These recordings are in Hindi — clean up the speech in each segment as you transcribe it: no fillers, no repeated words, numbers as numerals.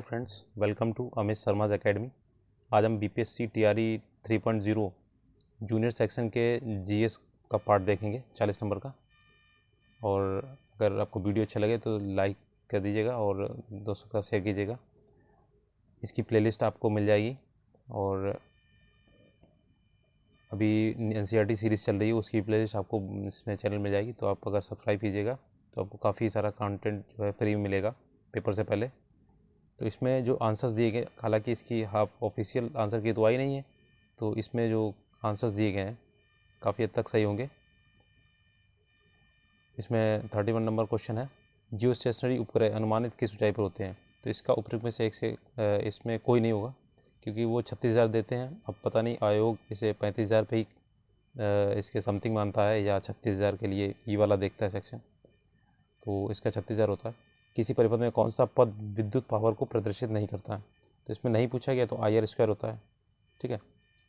Friends, welcome to Amit Sharma's academy. आज हम बीपीएससी टीआरई 3.0 जूनियर सेक्शन के जीएस का पार्ट देखेंगे 40 नंबर का। और अगर आपको वीडियो अच्छा लगे तो लाइक कर दीजिएगा और दोस्तों का शेयर कीजिएगा। इसकी प्लेलिस्ट आपको मिल जाएगी और अभी एनसीईआरटी सीरीज़ चल रही है, उसकी प्लेलिस्ट आपको इसमें चैनल मिल जाएगी। तो आप अगर सब्सक्राइब कीजिएगा तो आपको काफ़ी सारा कंटेंट जो है फ्री में मिलेगा पेपर से पहले। तो इसमें जो आंसर्स दिए गए, हालांकि इसकी हाफ ऑफिशियल आंसर की तो आई नहीं है, तो इसमें जो आंसर्स दिए गए हैं काफ़ी हद तक सही होंगे। इसमें 31 नंबर क्वेश्चन है, जियो स्टेशनरी उपग्रह अनुमानित किस ऊंचाई पर होते हैं। तो इसका उपयुक्त में से एक से इसमें कोई नहीं होगा, क्योंकि वो 36,000 देते हैं। अब पता नहीं आयोग इसे 35,000 पे ही इसके समथिंग मानता है या 36,000 के लिए ये वाला देखता है सेक्शन। तो इसका 36,000 होता है। किसी परिपथ में कौन सा पद विद्युत पावर को प्रदर्शित नहीं करता है। तो इसमें नहीं पूछा गया, तो IR² होता है। ठीक है।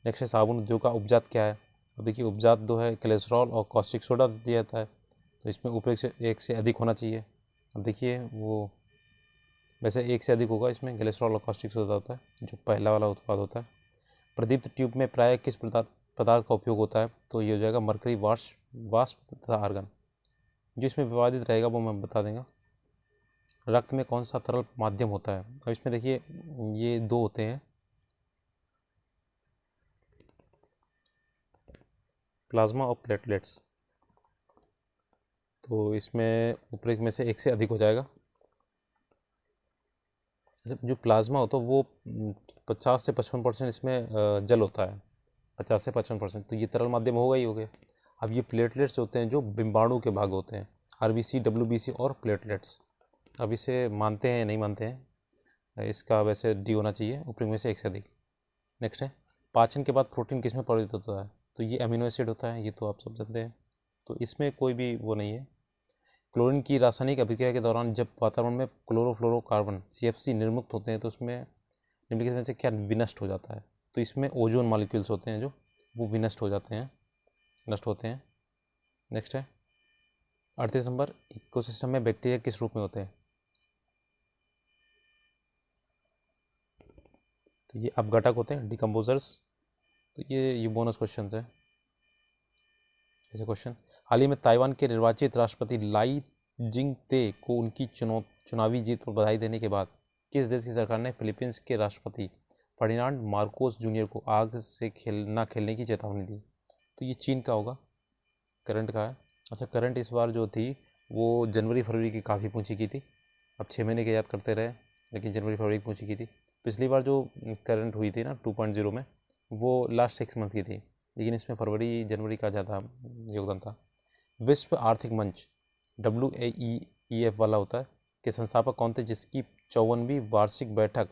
नेक्स्ट है, साबुन उद्योग का उपजात क्या है। अब देखिए, उपजात दो है, कोलेस्ट्रॉल और कॉस्टिक सोडा दिया जाता है। तो इसमें उपयोग से एक से अधिक होना चाहिए। अब देखिए, वो वैसे एक से अधिक होगा, इसमें कोलेस्ट्रॉल और कॉस्टिक सोडा होता है, जो पहला वाला उत्पाद होता है। प्रदीप्त ट्यूब में प्रायः किस पदार्थ का उपयोग होता है। तो ये हो जाएगा मरकरी वाष्प तथा आर्गन। जो इसमें विवादित रहेगा वो मैं बता देंगे। रक्त में कौन सा तरल माध्यम होता है। अब इसमें देखिए, ये दो होते हैं, प्लाज्मा और प्लेटलेट्स। तो इसमें उपयुक्त में से एक से अधिक हो जाएगा। जो प्लाज्मा होता है वो 50 से 55% इसमें जल होता है, 50 से 55%, तो ये तरल माध्यम होगा ही हो गया। अब ये प्लेटलेट्स होते हैं जो बिम्बाणु के भाग होते हैं, RBC, WBC और प्लेटलेट्स। अब इसे मानते हैं नहीं मानते हैं, इसका वैसे D होना चाहिए, उपयुक्त में से एक से अधिक। नेक्स्ट है, पाचन के बाद प्रोटीन किस में परिवर्तित होता है। तो ये अमीनो एसिड होता है, ये तो आप सब जानते हैं, तो इसमें कोई भी वो नहीं है। क्लोरीन की रासायनिक अभिक्रिया के दौरान जब वातावरण में क्लोरोफ्लोरोकार्बन CFC निर्मुक्त होते हैं तो उसमें निम्नलिखित में से क्या विनष्ट हो जाता है। तो इसमें ओजोन मॉलिक्यूल्स होते हैं जो वो विनष्ट हो जाते हैं, नष्ट होते हैं। नेक्स्ट है 38 नंबर, इकोसिस्टम में बैक्टीरिया किस रूप में होते हैं। तो ये अपघटक होते हैं, डिकम्पोजर्स। तो ये बोनस क्वेश्चन है ऐसे क्वेश्चन। हाल ही में ताइवान के निर्वाचित राष्ट्रपति लाई जिंगते को उनकी चुनावी जीत पर बधाई देने के बाद किस देश की सरकार ने फिलीपींस के राष्ट्रपति फर्डिनांड मार्कोस जूनियर को आग से खेलने की चेतावनी दी। तो ये चीन का होगा, करंट का है। अच्छा, करंट इस बार जो थी वो जनवरी फरवरी की काफ़ी पूछी की थी। अब 6 महीने के याद करते रहे, लेकिन जनवरी फरवरी की पूछी की थी। पिछली बार जो करंट हुई थी ना 2.0 में, वो लास्ट 6 मंथ की थी, लेकिन इसमें फरवरी जनवरी का ज़्यादा योगदान था। विश्व आर्थिक मंच WAEF वाला होता है कि संस्थापक कौन थे, जिसकी 54वीं वार्षिक बैठक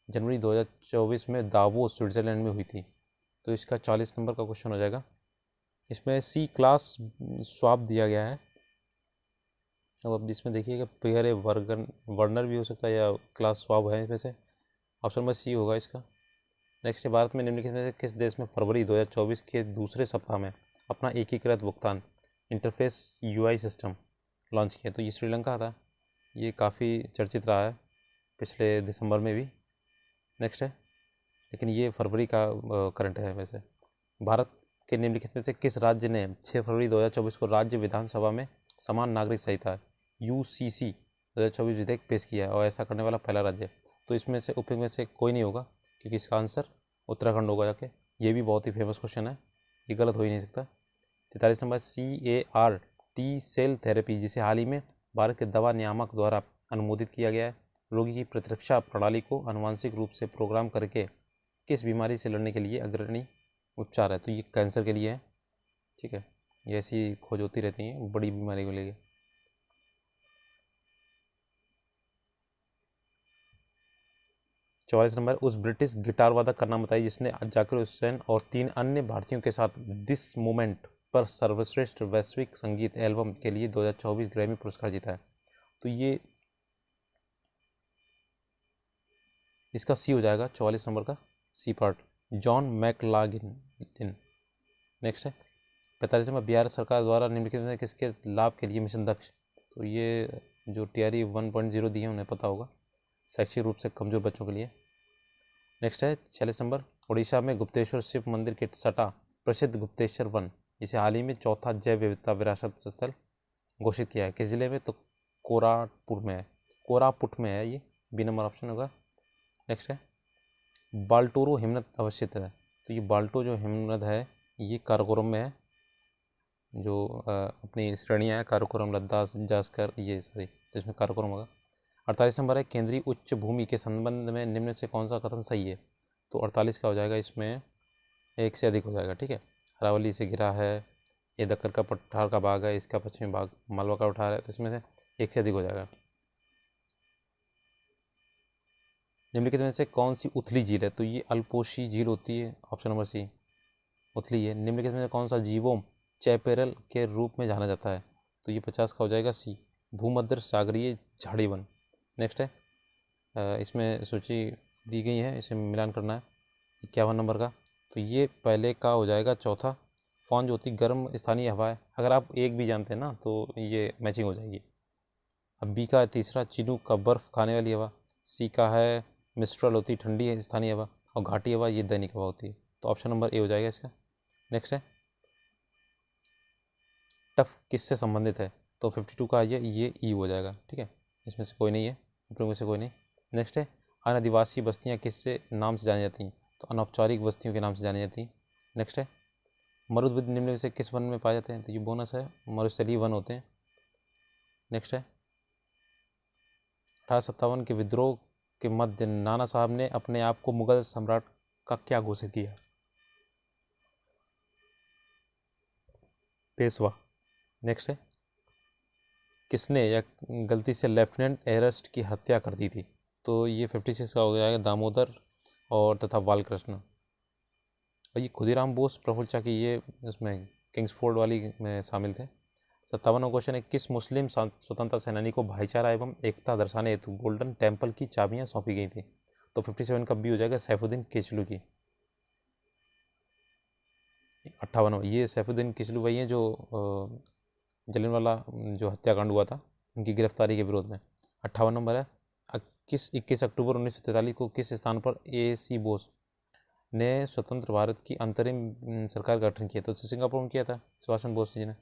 जनवरी 2024 में दावोस स्विट्ज़रलैंड में हुई थी। तो इसका 40 नंबर का क्वेश्चन हो जाएगा। इसमें C क्लास स्वाब दिया गया है। अब इसमें देखिएगा, पियर वर्नर भी हो सकता है या क्लास स्वाब है, इसमें से ऑप्शन नंबर C होगा इसका। नेक्स्ट है, भारत में निम्नलिखित में से किस देश में फरवरी 2024 के दूसरे सप्ताह में अपना एकीकृत भुगतान इंटरफेस UI सिस्टम लॉन्च किया। तो ये श्रीलंका था। ये काफ़ी चर्चित रहा है पिछले दिसंबर में भी। नेक्स्ट है, लेकिन ये फरवरी का करंट है वैसे। भारत के निम्नलिखित में से किस राज्य ने 6 फरवरी 2024 को राज्य विधानसभा में समान नागरिक संहिता UCC 2024 विधेयक पेश किया है और ऐसा करने वाला पहला राज्य। तो इसमें से उपयुक्त में से कोई नहीं होगा, क्योंकि इसका आंसर उत्तराखंड होगा जाके। ये भी बहुत ही फेमस क्वेश्चन है, ये गलत हो ही नहीं सकता। 43 नंबर, CAR-T सेल थेरेपी, जिसे हाल ही में भारत के दवा नियामक द्वारा अनुमोदित किया गया है, रोगी की प्रतिरक्षा प्रणाली को आनुवंशिक रूप से प्रोग्राम करके किस बीमारी से लड़ने के लिए अग्रणी उपचार है। तो ये कैंसर के लिए है। ठीक है, ये ऐसी खोज होती रहती हैं बड़ी बीमारी को लेके। चौवालीस नंबर, उस ब्रिटिश गिटार वादक का नाम बताइए जिसने जाकिर हुसैन और 3 अन्य भारतीयों के साथ दिस मोमेंट पर सर्वश्रेष्ठ वैश्विक संगीत एल्बम के लिए 2024 ग्रैमी पुरस्कार जीता है। तो ये इसका C हो जाएगा, 44 नंबर का C पार्ट, जॉन मैकलागिन। नेक्स्ट है 45 नंबर, बिहार सरकार द्वारा निम्नलिखित में किसके लाभ के लिए मिशन दक्ष। तो ये जो TRE 1.0 दिए उन्हें पता होगा। शैक्षिक रूप से कमज़ोर बच्चों के लिए। नेक्स्ट है 46 नंबर, उड़ीसा में गुप्तेश्वर शिव मंदिर के सटा प्रसिद्ध गुप्तेश्वर वन जिसे हाल ही में चौथा जैव विविधता विरासत स्थल घोषित किया है, किस जिले में? तो कोरापुट में है, कोरापुट में है ये, बी नंबर ऑप्शन होगा। नेक्स्ट है बाल्टोरो हिमनद अवस्थित है, तो ये बाल्टो जो हिमनद है ये काराकोरम में है, जो अपनी श्रेणियाँ हैं काराकोरम, लद्दाख, जास्कर, ये सॉरी, तो इसमें काराकोरम होगा। 48 नंबर है केंद्रीय उच्च भूमि के संबंध में निम्न से कौन सा कथन सही है? तो 48 का हो जाएगा, इसमें एक से अधिक हो जाएगा, ठीक है। अरावली से घिरा है, ये दक्कन का पठार का भाग है, इसका पश्चिमी भाग मालवा का पठार है, तो इसमें से एक से अधिक हो जाएगा। निम्नलिखित में से कौन सी उथली झील है? तो ये अल्पोशी झील होती है, ऑप्शन नंबर सी उथली है। निम्नलिखित में से कौन सा जीवोम चैपेरल के रूप में जाना जाता है? तो ये 50 का हो जाएगा, सी भूमध्य सागरीय झाड़ी वन। नेक्स्ट है इसमें सूची दी गई है, इसे मिलान करना है 51 नंबर का, तो ये पहले का हो जाएगा चौथा, फौन ज्योति गर्म स्थानीय हवा है। अगर आप एक भी जानते हैं ना तो ये मैचिंग हो जाएगी। अब बी का है तीसरा चिनूक का बर्फ़ खाने वाली हवा, सी का है मिस्ट्रल होती ठंडी है स्थानीय हवा, और घाटी हवा ये दैनिक हवा होती है, तो ऑप्शन नंबर ए हो जाएगा इसका। नेक्स्ट है टफ किससे संबंधित है? तो 52 का ये ई हो जाएगा, ठीक है, इसमें से कोई नहीं है, ऊपर में से कोई नहीं। नेक्स्ट है अनादिवासी बस्तियाँ किससे नाम से जानी जाती हैं? तो अनौपचारिक बस्तियों के नाम से जानी जाती हैं। नेक्स्ट है मरुद्भिद निम्न में से किस वन में पाए जाते हैं? तो ये बोनस है, मरुस्थलीय वन होते हैं। नेक्स्ट है 1857 के विद्रोह के मध्य नाना साहब ने अपने आप को मुगल सम्राट का क्या घोषित किया? पेशवा। नेक्स्ट है किसने या गलती से लेफ्टिनेंट एरस्ट की हत्या कर दी थी? तो ये 56 का हो जाएगा, दामोदर और तथा बालकृष्ण। और ये खुदीराम बोस प्रफुल्ल चाकी ये उसमें किंग्सफोर्ड वाली में शामिल थे। 57वां क्वेश्चन है किस मुस्लिम स्वतंत्रता सेनानी को भाईचारा एवं एकता दर्शाने हेतु गोल्डन टेम्पल की चाबियां सौंपी गई थी? तो 57 का बी हो जाएगा, सैफुद्दीन किचलू की। 58वां ये सैफुद्दीन किचलू वही हैं जो जलियांवाला जो हत्याकांड हुआ था उनकी गिरफ्तारी के विरोध में। 58 नंबर है किस 21 अक्टूबर 1943 को किस स्थान पर A.C. बोस ने स्वतंत्र भारत की अंतरिम सरकार का गठन किया? तो सिंगापुर में किया था सुभाष चंद्र बोस जी ने।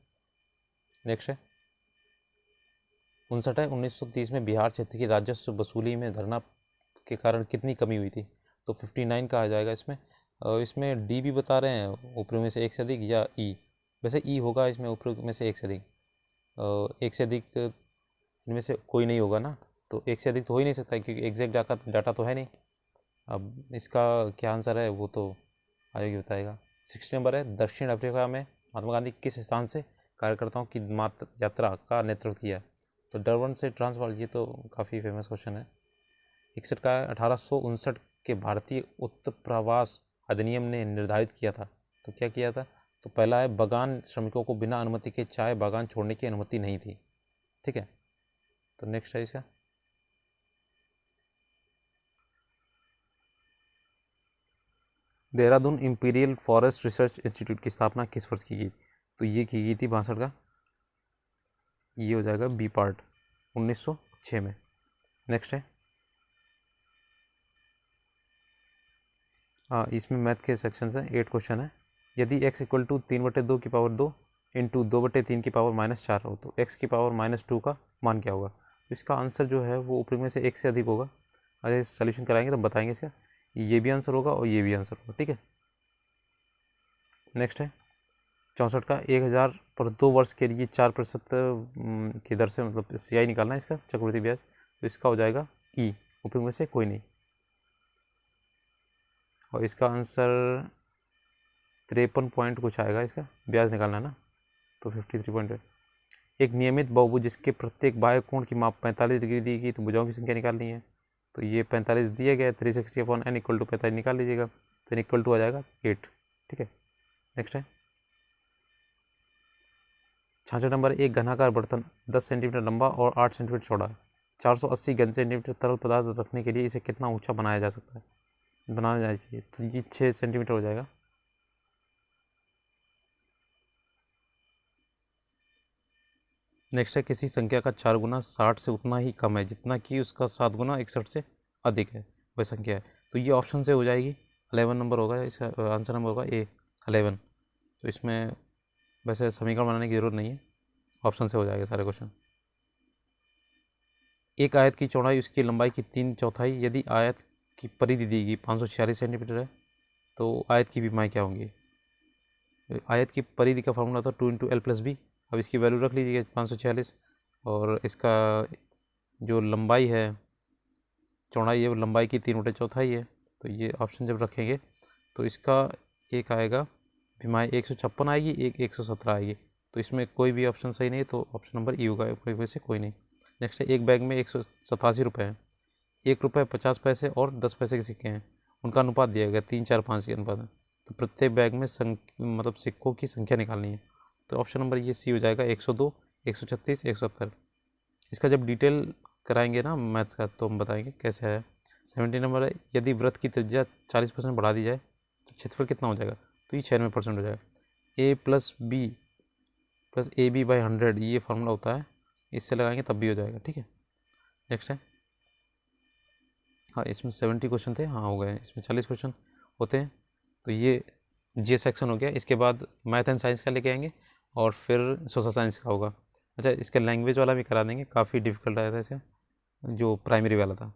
नेक्स्ट है 59 है 1930 में बिहार क्षेत्र की राजस्व वसूली में धरना के कारण कितनी कमी हुई थी? तो 59 का आ जाएगा इसमें। इसमें डी भी बता रहे हैं ऊपर में से एक से अधिक या ई, वैसे ई होगा इसमें ऊपर में से एक से अधिक, एक से अधिक इनमें से कोई नहीं होगा ना, तो एक से अधिक तो हो ही नहीं सकता क्योंकि एग्जैक्ट डाटा तो है नहीं। अब इसका क्या आंसर है वो तो आगे ही बताएगा। 60 नंबर है दक्षिण अफ्रीका में महात्मा गांधी किस स्थान से कार्यकर्ताओं की यात्रा का नेतृत्व किया? तो डरबन से ट्रांसवाल, ये तो काफ़ी फेमस क्वेश्चन है। 61 का 1859 के भारतीय उत्प्रवास अधिनियम ने निर्धारित किया था, तो क्या किया था? तो पहला है बागान श्रमिकों को बिना अनुमति के चाय बागान छोड़ने की अनुमति नहीं थी, ठीक है। तो नेक्स्ट है इसका Dehradun imperial forest research institute की स्थापना किस वर्ष की गई? तो ये की गई थी 62 का, ये हो जाएगा बी पार्ट 1906 में। नेक्स्ट है हाँ इसमें मैथ के सेक्शन है, 8 क्वेश्चन है। यदि x इक्वल टू 3/2 की पावर 2 इंटू 2/3 की पावर -4 हो तो x की पावर -2 का मान क्या होगा? तो इसका आंसर जो है वो ऊपर में से एक से अधिक होगा। अरे सोल्यूशन कराएंगे तब बताएंगे इसका, ये भी आंसर होगा और ये भी आंसर होगा, ठीक है। नेक्स्ट है 64 का 1000 पर 2 वर्ष के लिए 4% की दर से मतलब CI निकालना है इसका चक्रवृद्धि ब्याज, तो इसका हो जाएगा ई, ऊपर में से कोई नहीं। और इसका आंसर 53 पॉइंट कुछ आएगा, इसका ब्याज निकालना है ना, तो 53 पॉइंट। एक नियमित बहुभुज जिसके प्रत्येक बाह्य कोण की माप 45 डिग्री दी गई, तो भुजाओं की संख्या निकालनी है। तो ये 45 दिया गया है, 360/n = 45 निकाल लीजिएगा, तो n = आ जाएगा 8, ठीक है। नेक्स्ट है 66 नंबर, एक घनाकार बर्तन 10 सेंटीमीटर लंबा और 8 सेंटीमीटर चौड़ा है, 480 घन सेंटीमीटर तरल पदार्थ रखने के लिए इसे कितना ऊंचा बनाया जा सकता है, बनाना जाना चाहिए? तो ये 6 सेंटीमीटर हो जाएगा। नेक्स्ट है किसी संख्या का 4 गुना 60 से उतना ही कम है जितना कि उसका 7 गुना 61 से अधिक है, वह संख्या है। तो ये ऑप्शन से हो जाएगी, 11 नंबर होगा, इसका आंसर नंबर होगा ए 11। तो इसमें वैसे समीकरण बनाने की ज़रूरत नहीं है, ऑप्शन से हो जाएगा सारे क्वेश्चन। एक आयत की चौड़ाई उसकी लंबाई की 3/4, यदि आयत की परिधि दी गई 546 सेंटीमीटर है तो आयत की विमाएँ क्या होंगी। आयत की परिधि का फॉर्मूला था 2 × L+B। अब इसकी वैल्यू रख लीजिएगा 546, और इसका जो लंबाई है, चौड़ाई है, वो लंबाई की 3/4 है। तो ये ऑप्शन जब रखेंगे तो इसका एक आएगा विमाएँ 156 आएगी, एक 117 आएगी। तो इसमें कोई भी ऑप्शन सही नहीं है, तो ऑप्शन नंबर ई होगा, में से कोई नहीं। नेक्स्ट है, एक बैग में 187 रुपये हैं, 1 रुपये 50 पैसे और 10 पैसे के सिक्के हैं, उनका अनुपात दिया गया 3, 4, 5 के अनुपात में। तो प्रत्येक बैग में मतलब सिक्कों की संख्या निकालनी है। तो ऑप्शन नंबर ये सी हो जाएगा, 102, 136, 170। इसका जब डिटेल कराएंगे ना मैथ्स का, तो हम बताएंगे कैसे है। 70 नंबर है, यदि वृत्त की त्रिज्या 40% बढ़ा दी जाए तो क्षेत्रफल कितना हो जाएगा। तो ये 96% हो जाएगा। A+B+AB/100 ये फार्मूला होता है, इससे लगाएंगे तब भी हो जाएगा, ठीक है। नेक्स्ट है, हाँ इसमें 70 क्वेश्चन थे, हाँ हो गए। इसमें 40 क्वेश्चन होते हैं। तो ये जे सेक्शन हो गया। इसके बाद मैथ एंड साइंस का लेके आएंगे और फिर सोशल साइंस का होगा। अच्छा, इसका लैंग्वेज वाला भी करा देंगे, काफ़ी डिफिकल्ट आया था इसे, जो प्राइमरी वाला था।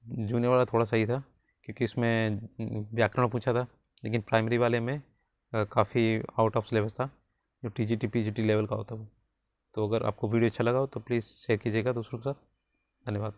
जूनियर वाला थोड़ा सही था क्योंकि इसमें व्याकरण पूछा था, लेकिन प्राइमरी वाले में काफ़ी आउट ऑफ सिलेबस था, जो TGT PGT लेवल का होता है वो। तो अगर आपको वीडियो अच्छा लगा हो तो प्लीज़ शेयर कीजिएगा दूसरों के साथ। धन्यवाद।